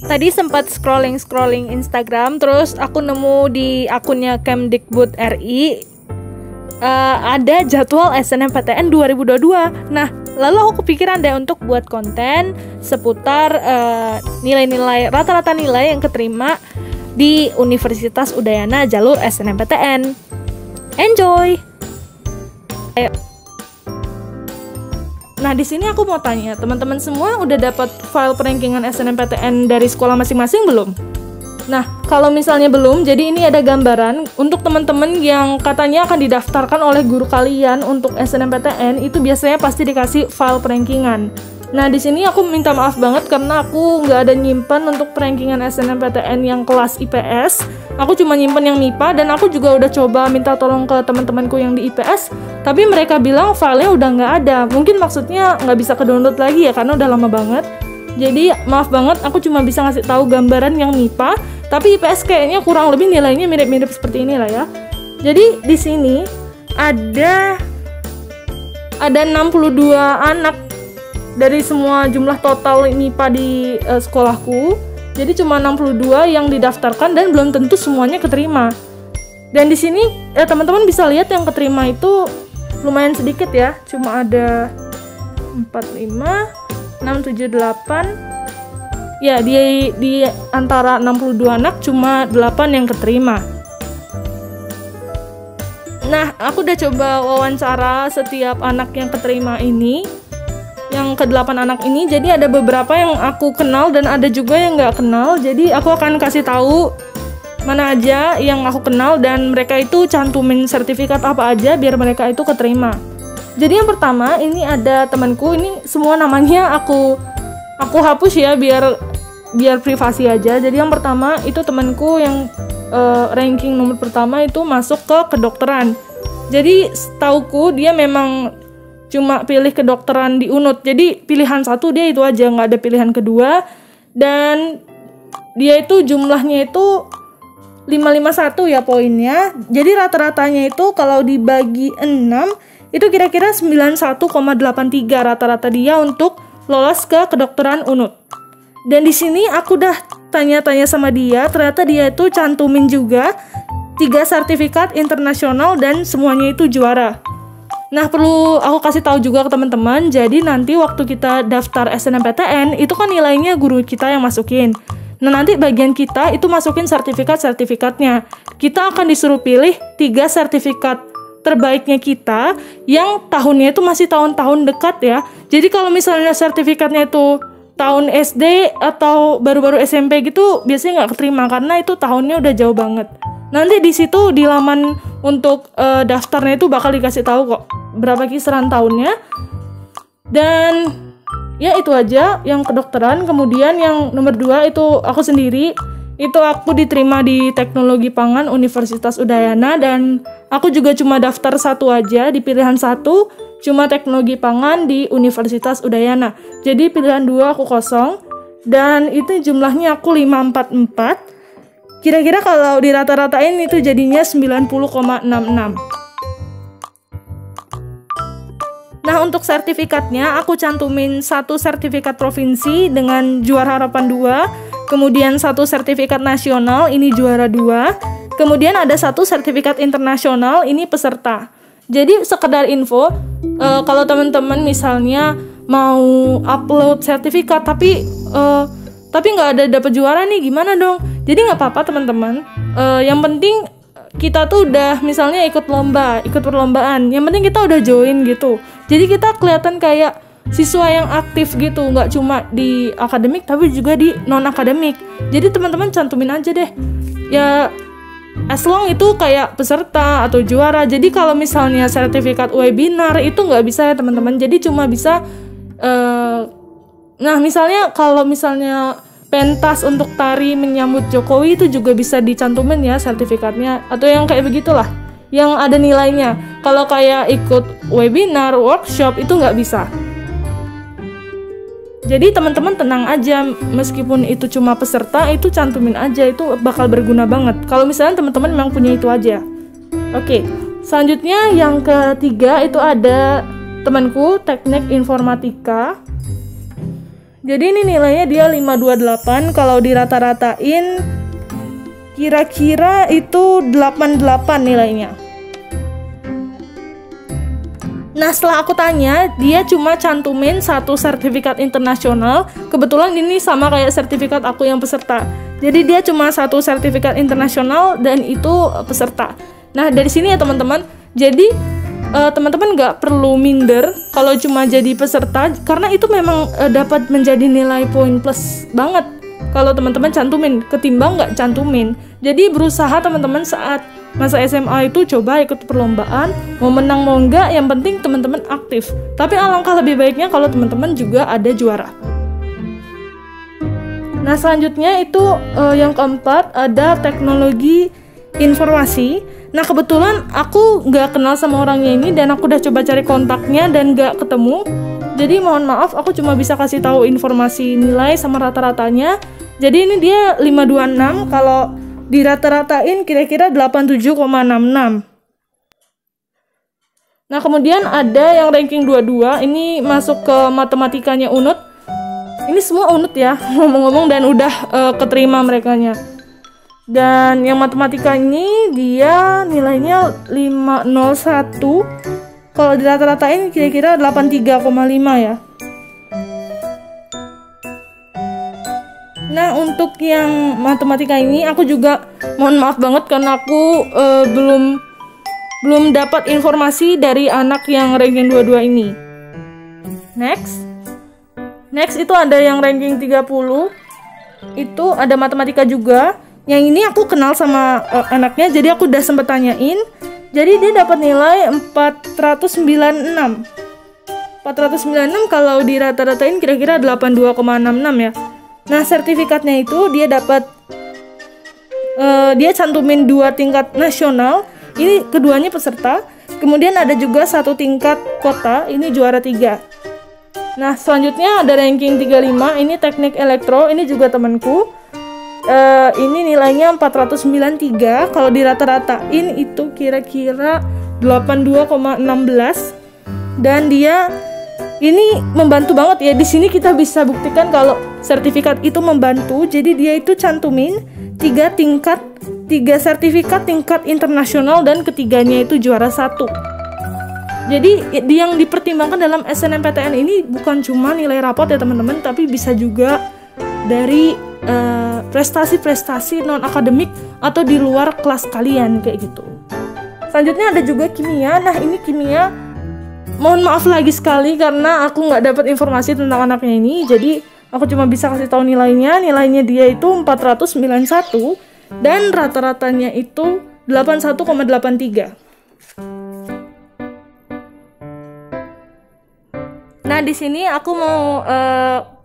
Tadi sempat scrolling Instagram, terus aku nemu di akunnya Kemdikbud RI ada jadwal SNMPTN 2022. Nah, lalu aku kepikiran deh untuk buat konten seputar nilai-nilai, rata-rata nilai yang keterima di Universitas Udayana jalur SNMPTN. Enjoy! Ayo. Nah, di sini aku mau tanya, teman-teman semua udah dapat file perankingan SNMPTN dari sekolah masing-masing belum? Nah, kalau misalnya belum, jadi ini ada gambaran untuk teman-teman yang katanya akan didaftarkan oleh guru kalian untuk SNMPTN, itu biasanya pasti dikasih file perankingan. Nah, di sini aku minta maaf banget karena aku nggak ada nyimpen untuk perankingan SNMPTN yang kelas IPS. Aku cuma nyimpen yang MIPA, dan aku juga udah coba minta tolong ke teman-temanku yang di IPS, tapi mereka bilang filenya udah nggak ada. Mungkin maksudnya nggak bisa ke-download lagi ya, karena udah lama banget. Jadi maaf banget, aku cuma bisa ngasih tahu gambaran yang MIPA, tapi IPS kayaknya kurang lebih nilainya mirip-mirip seperti inilah ya. Jadi di sini ada 62 anak dari semua jumlah total MIPA di sekolahku. Jadi cuma 62 yang didaftarkan dan belum tentu semuanya keterima. Dan di sini teman-teman bisa lihat yang keterima itu lumayan sedikit ya. Cuma ada 45, 6, 7, 8. Ya, di antara 62 anak cuma 8 yang keterima. Nah, aku udah coba wawancara setiap anak yang keterima ini, yang ke-8 anak ini. Jadi ada beberapa yang aku kenal dan ada juga yang nggak kenal. Jadi aku akan kasih tahu mana aja yang aku kenal, dan mereka itu cantumin sertifikat apa aja biar mereka itu keterima. Jadi yang pertama ini ada temanku, ini semua namanya aku hapus ya biar privasi aja. Jadi yang pertama itu temanku yang ranking nomor pertama itu masuk ke kedokteran. Jadi setauku dia memang cuma pilih kedokteran di UNUD, jadi pilihan satu dia itu aja, nggak ada pilihan kedua. Dan dia itu jumlahnya itu 551 ya poinnya. Jadi rata-ratanya itu kalau dibagi 6 itu kira-kira 91,83 rata-rata dia untuk lolos ke kedokteran UNUD. Dan di sini aku udah tanya-tanya sama dia, ternyata dia itu cantumin juga 3 sertifikat internasional dan semuanya itu juara. Nah, perlu aku kasih tahu juga ke teman-teman, jadi nanti waktu kita daftar SNMPTN, itu kan nilainya guru kita yang masukin. Nah, nanti bagian kita itu masukin sertifikat-sertifikatnya. Kita akan disuruh pilih 3 sertifikat terbaiknya kita, yang tahunnya itu masih tahun-tahun dekat ya. Jadi kalau misalnya sertifikatnya itu tahun SD atau baru-baru SMP gitu, biasanya nggak keterima, karena itu tahunnya udah jauh banget. Nanti di situ di laman untuk daftarnya itu bakal dikasih tahu kok berapa kisaran tahunnya. Dan ya itu aja yang kedokteran. Kemudian yang nomor 2 itu aku sendiri. Itu aku diterima di Teknologi Pangan Universitas Udayana, dan aku juga cuma daftar satu aja, di pilihan 1 cuma Teknologi Pangan di Universitas Udayana. Jadi pilihan 2 aku kosong, dan itu jumlahnya aku 544. Kira-kira kalau dirata-ratain itu jadinya 90,66. Nah, untuk sertifikatnya aku cantumin 1 sertifikat provinsi dengan juara harapan 2, kemudian 1 sertifikat nasional, ini juara 2, kemudian ada 1 sertifikat internasional, ini peserta. Jadi sekedar info, kalau teman-teman misalnya mau upload sertifikat tapi nggak ada dapat juara nih, gimana dong? Jadi nggak apa-apa teman-teman. Yang penting kita tuh udah misalnya ikut perlombaan. Yang penting kita udah join gitu. Jadi kita kelihatan kayak siswa yang aktif gitu, nggak cuma di akademik tapi juga di non akademik. Jadi teman-teman cantumin aja deh. Ya as long itu kayak peserta atau juara. Jadi kalau misalnya sertifikat webinar itu nggak bisa ya teman-teman. Jadi cuma bisa nah misalnya kalau misalnya pentas untuk tari menyambut Jokowi itu juga bisa dicantumin ya sertifikatnya, atau yang kayak begitulah yang ada nilainya. Kalau kayak ikut webinar, workshop itu nggak bisa. Jadi teman-teman tenang aja, meskipun itu cuma peserta, itu cantumin aja, itu bakal berguna banget kalau misalnya teman-teman memang punya itu aja. Oke, selanjutnya yang ketiga itu ada temanku teknik informatika. Jadi ini nilainya dia 528, kalau dirata-ratain kira-kira itu 88 nilainya. Nah, setelah aku tanya, dia cuma cantumin 1 sertifikat internasional. Kebetulan ini sama kayak sertifikat aku yang peserta. Jadi dia cuma 1 sertifikat internasional dan itu peserta. Nah, dari sini ya teman-teman, jadi teman-teman nggak perlu minder kalau cuma jadi peserta, karena itu memang dapat menjadi nilai poin plus banget kalau teman-teman cantumin, ketimbang nggak cantumin. Jadi berusaha teman-teman saat masa SMA itu coba ikut perlombaan, mau menang mau enggak, yang penting teman-teman aktif. Tapi alangkah lebih baiknya kalau teman-teman juga ada juara. Nah, selanjutnya itu yang keempat ada teknologi informasi. Nah, kebetulan aku nggak kenal sama orangnya ini dan aku udah coba cari kontaknya dan nggak ketemu. Jadi mohon maaf, aku cuma bisa kasih tahu informasi nilai sama rata-ratanya. Jadi ini dia 526, kalau dirata-ratain kira-kira 87,66. Nah, kemudian ada yang ranking 22, ini masuk ke matematikanya UNUT. Ini semua UNUT ya, ngomong-ngomong, dan udah keterima merekanya. Dan yang matematika ini dia nilainya 501. Kalau dirata-ratain kira-kira 83,5 ya. Nah, untuk yang matematika ini aku juga mohon maaf banget karena aku belum dapat informasi dari anak yang ranking 22 ini. Next itu ada yang ranking 30. Itu ada matematika juga. Yang ini aku kenal sama anaknya, jadi aku udah sempet tanyain. Jadi dia dapat nilai 496. 496 kalau dirata-ratain kira-kira 82,66 ya. Nah, sertifikatnya itu dia dapat dia cantumin 2 tingkat nasional. Ini keduanya peserta. Kemudian ada juga 1 tingkat kota, ini juara 3. Nah, selanjutnya ada ranking 35, ini teknik elektro, ini juga temanku. Ini nilainya 493, kalau dirata-ratain itu kira-kira 82,16. Dan dia ini membantu banget ya. Di sini kita bisa buktikan kalau sertifikat itu membantu. Jadi dia itu cantumin 3 sertifikat tingkat internasional dan ketiganya itu juara 1. Jadi yang dipertimbangkan dalam SNMPTN ini bukan cuma nilai rapot ya teman-teman, tapi bisa juga dari prestasi-prestasi non akademik atau di luar kelas kalian kayak gitu. Selanjutnya ada juga kimia. Nah, ini kimia, mohon maaf lagi sekali karena aku nggak dapat informasi tentang anaknya ini, jadi aku cuma bisa kasih tahu nilainya. Nilainya dia itu 491 dan rata-ratanya itu 81,83. Nah, di sini aku mau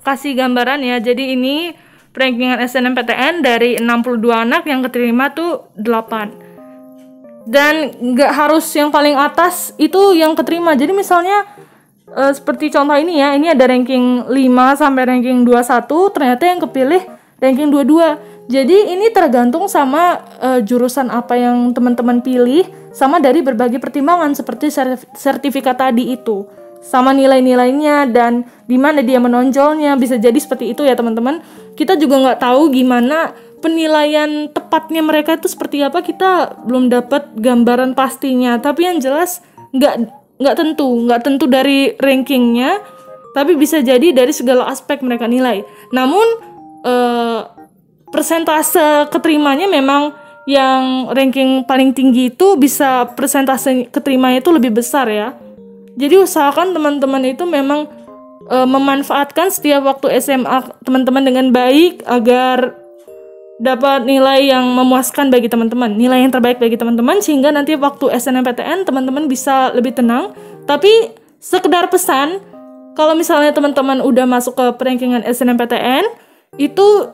kasih gambaran ya. Jadi ini rankingan SNMPTN dari 62 anak yang keterima tuh 8. Dan nggak harus yang paling atas itu yang keterima. Jadi misalnya seperti contoh ini ya, ini ada ranking 5 sampai ranking 21, ternyata yang kepilih ranking 22. Jadi ini tergantung sama jurusan apa yang teman-teman pilih, sama dari berbagai pertimbangan seperti sertifikat tadi itu, sama nilai-nilainya dan di mana dia menonjolnya. Bisa jadi seperti itu ya teman-teman. Kita juga nggak tahu gimana penilaian tepatnya mereka itu seperti apa, kita belum dapat gambaran pastinya. Tapi yang jelas nggak tentu dari rankingnya, tapi bisa jadi dari segala aspek mereka nilai. Namun persentase keterimanya memang yang ranking paling tinggi itu bisa persentase keterimanya itu lebih besar ya. Jadi usahakan teman-teman itu memang memanfaatkan setiap waktu SMA teman-teman dengan baik agar dapat nilai yang memuaskan bagi teman-teman, nilai yang terbaik bagi teman-teman, sehingga nanti waktu SNMPTN teman-teman bisa lebih tenang. Tapi sekedar pesan, kalau misalnya teman-teman udah masuk ke rankingan SNMPTN, itu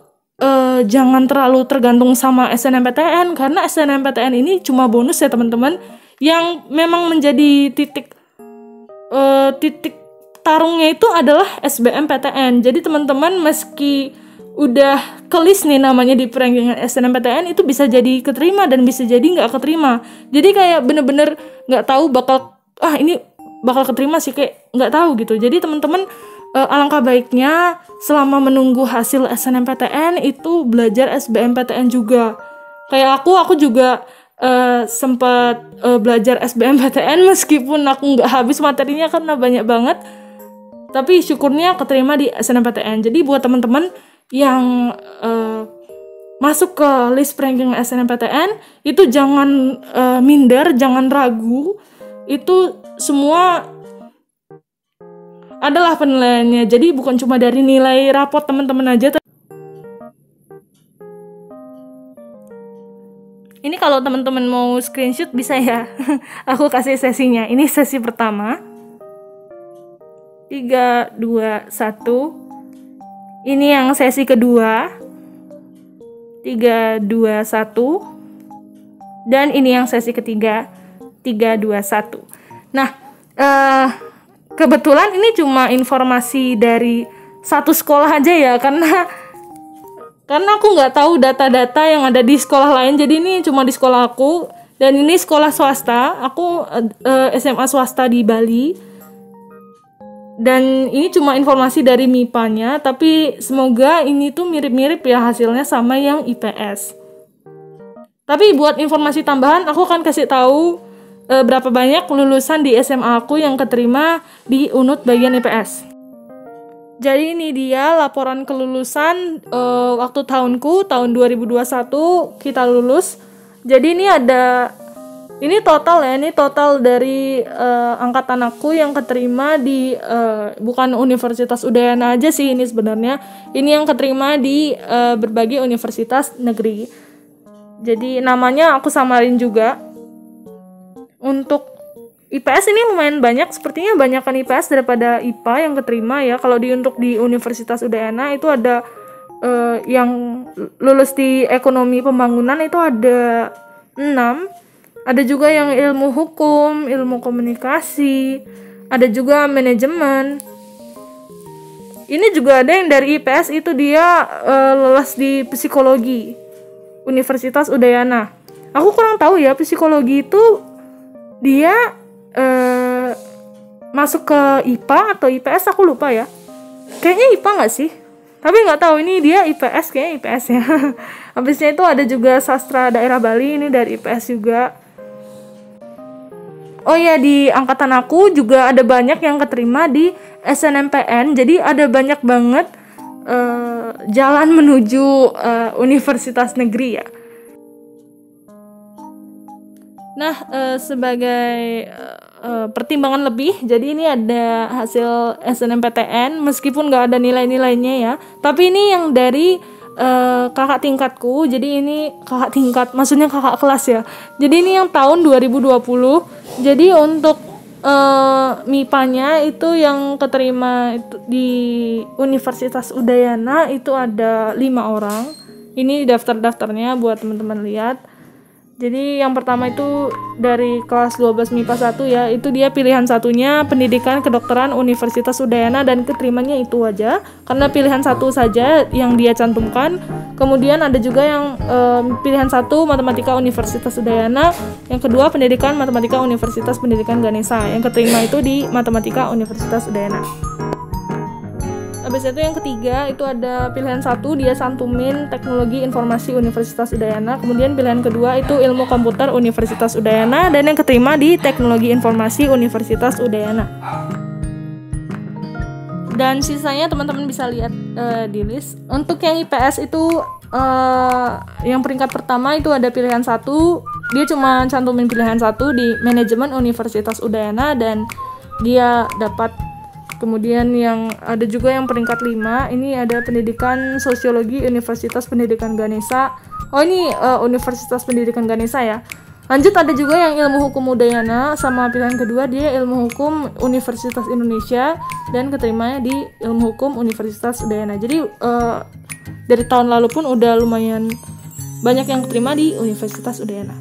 jangan terlalu tergantung sama SNMPTN, karena SNMPTN ini cuma bonus ya teman-teman, yang memang menjadi titik tarungnya itu adalah SBMPTN. Jadi teman-teman meski udah kelis nih namanya di rankingan SNMPTN, itu bisa jadi keterima dan bisa jadi nggak keterima. Jadi kayak bener-bener nggak tahu ini bakal keterima sih, kayak nggak tahu gitu. Jadi teman-teman alangkah baiknya selama menunggu hasil SNMPTN itu belajar SBMPTN juga. Kayak aku juga sempat belajar SBMPTN meskipun aku nggak habis materinya karena banyak banget. Tapi syukurnya keterima di SNMPTN. Jadi buat teman-teman yang masuk ke list ranking SNMPTN itu jangan minder, jangan ragu. Itu semua adalah penilaiannya. Jadi bukan cuma dari nilai rapot teman-teman aja. Ini kalau teman-teman mau screenshot bisa ya. Aku kasih sesinya. Ini sesi pertama. 3, 2, 1. Ini yang sesi kedua. 3, 2, 1. Dan ini yang sesi ketiga. 3, 2, 1. Nah, kebetulan ini cuma informasi dari satu sekolah aja ya, karena aku nggak tahu data-data yang ada di sekolah lain. Jadi ini cuma di sekolah aku, dan ini sekolah swasta. Aku SMA swasta di Bali, dan ini cuma informasi dari MIPA-nya. Tapi semoga ini tuh mirip-mirip ya hasilnya sama yang IPS. Tapi buat informasi tambahan, aku akan kasih tahu berapa banyak lulusan di SMA aku yang keterima di UNUT bagian IPS. Jadi ini dia laporan kelulusan waktu tahunku, tahun 2021 kita lulus. Jadi ini total dari angkatan aku yang keterima di bukan Universitas Udayana aja sih ini sebenarnya. Ini yang keterima di berbagai universitas negeri. Jadi namanya aku samarin juga. Untuk IPS ini lumayan banyak, sepertinya banyakan IPS daripada IPA yang keterima ya. Kalau untuk di Universitas Udayana itu ada yang lulus di ekonomi pembangunan itu ada 6. Ada juga yang ilmu hukum, ilmu komunikasi, ada juga manajemen. Ini juga ada yang dari IPS itu dia lulus di psikologi Universitas Udayana. Aku kurang tahu ya psikologi itu dia masuk ke IPA atau IPS, aku lupa ya. Kayaknya IPA nggak sih? Tapi nggak tahu, ini dia IPS, kayaknya IPS ya. Habisnya itu ada juga sastra daerah Bali, ini dari IPS juga. Oh ya, di angkatan aku juga ada banyak yang keterima di SNMPN. Jadi ada banyak banget jalan menuju universitas negeri ya. Nah, sebagai pertimbangan lebih, jadi ini ada hasil SNMPTN meskipun nggak ada nilai-nilainya ya. Tapi ini yang dari kakak tingkatku, jadi ini kakak tingkat, maksudnya kakak kelas ya. Jadi ini yang tahun 2020. Jadi untuk MIPA-nya itu yang keterima itu di Universitas Udayana itu ada 5 orang. Ini daftar-daftarnya buat teman-teman lihat. Jadi yang pertama itu dari kelas 12 MIPA 1 ya, itu dia pilihan satunya pendidikan kedokteran Universitas Udayana dan keterimanya itu aja karena pilihan satu saja yang dia cantumkan. Kemudian ada juga yang pilihan satu matematika Universitas Udayana, yang kedua pendidikan matematika Universitas Pendidikan Ganesha, yang keterima itu di matematika Universitas Udayana. Habis itu yang ketiga itu ada pilihan satu, dia santumin teknologi informasi Universitas Udayana. Kemudian pilihan kedua itu ilmu komputer Universitas Udayana, dan yang keterima di teknologi informasi Universitas Udayana. Dan sisanya teman-teman bisa lihat di list. Untuk yang IPS itu yang peringkat pertama itu ada pilihan satu, dia cuma cantumin pilihan satu di manajemen Universitas Udayana dan dia dapat. Kemudian yang ada juga yang peringkat 5, ini ada pendidikan sosiologi Universitas Pendidikan Ganesha. Oh ini Universitas Pendidikan Ganesha ya. Lanjut ada juga yang ilmu hukum Udayana, sama pilihan kedua dia ilmu hukum Universitas Indonesia dan keterimanya di ilmu hukum Universitas Udayana. Jadi dari tahun lalu pun udah lumayan banyak yang keterima di Universitas Udayana.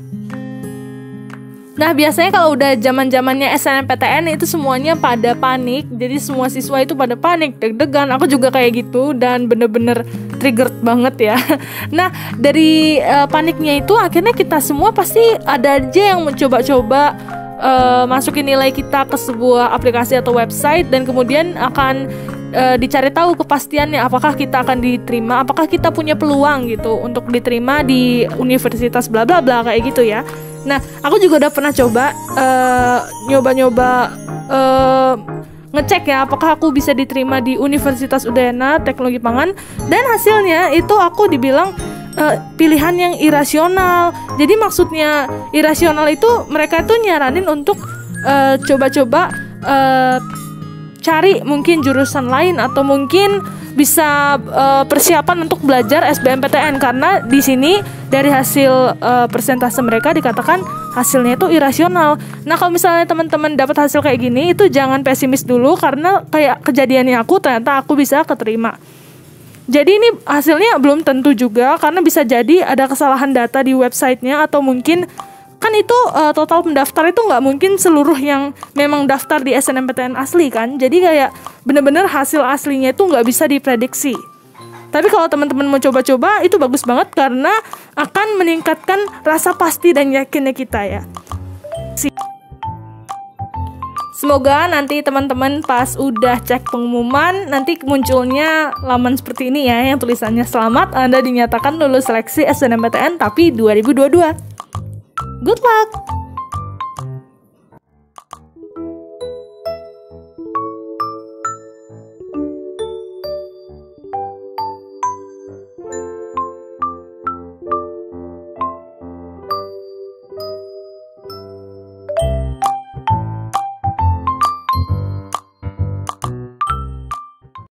Nah, biasanya kalau udah zaman-zamannya SNMPTN itu semuanya pada panik. Jadi semua siswa itu pada panik, deg-degan. Aku juga kayak gitu dan bener-bener triggered banget ya. Nah, dari paniknya itu akhirnya kita semua pasti ada aja yang mencoba-coba masukin nilai kita ke sebuah aplikasi atau website dan kemudian akan dicari tahu kepastiannya apakah kita akan diterima, apakah kita punya peluang gitu untuk diterima di universitas bla bla bla kayak gitu ya. Nah, aku juga udah pernah coba nyoba-nyoba ngecek ya apakah aku bisa diterima di Universitas Udayana Teknologi Pangan, dan hasilnya itu aku dibilang pilihan yang irasional. Jadi maksudnya irasional itu mereka tuh nyaranin untuk coba-coba cari mungkin jurusan lain atau mungkin bisa persiapan untuk belajar SBMPTN, karena di sini dari hasil persentase mereka dikatakan hasilnya itu irasional. Nah, kalau misalnya teman-teman dapat hasil kayak gini, itu jangan pesimis dulu, karena kayak kejadiannya aku, ternyata aku bisa keterima. Jadi ini hasilnya belum tentu juga, karena bisa jadi ada kesalahan data di websitenya, atau mungkin kan itu total pendaftar itu nggak mungkin seluruh yang memang daftar di SNMPTN asli kan. Jadi kayak bener-bener hasil aslinya itu nggak bisa diprediksi. Tapi kalau teman-teman mau coba-coba itu bagus banget, karena akan meningkatkan rasa pasti dan yakinnya kita ya. Semoga nanti teman-teman pas udah cek pengumuman, nanti munculnya laman seperti ini ya, yang tulisannya selamat Anda dinyatakan lulus seleksi SNMPTN tapi 2022. Good luck!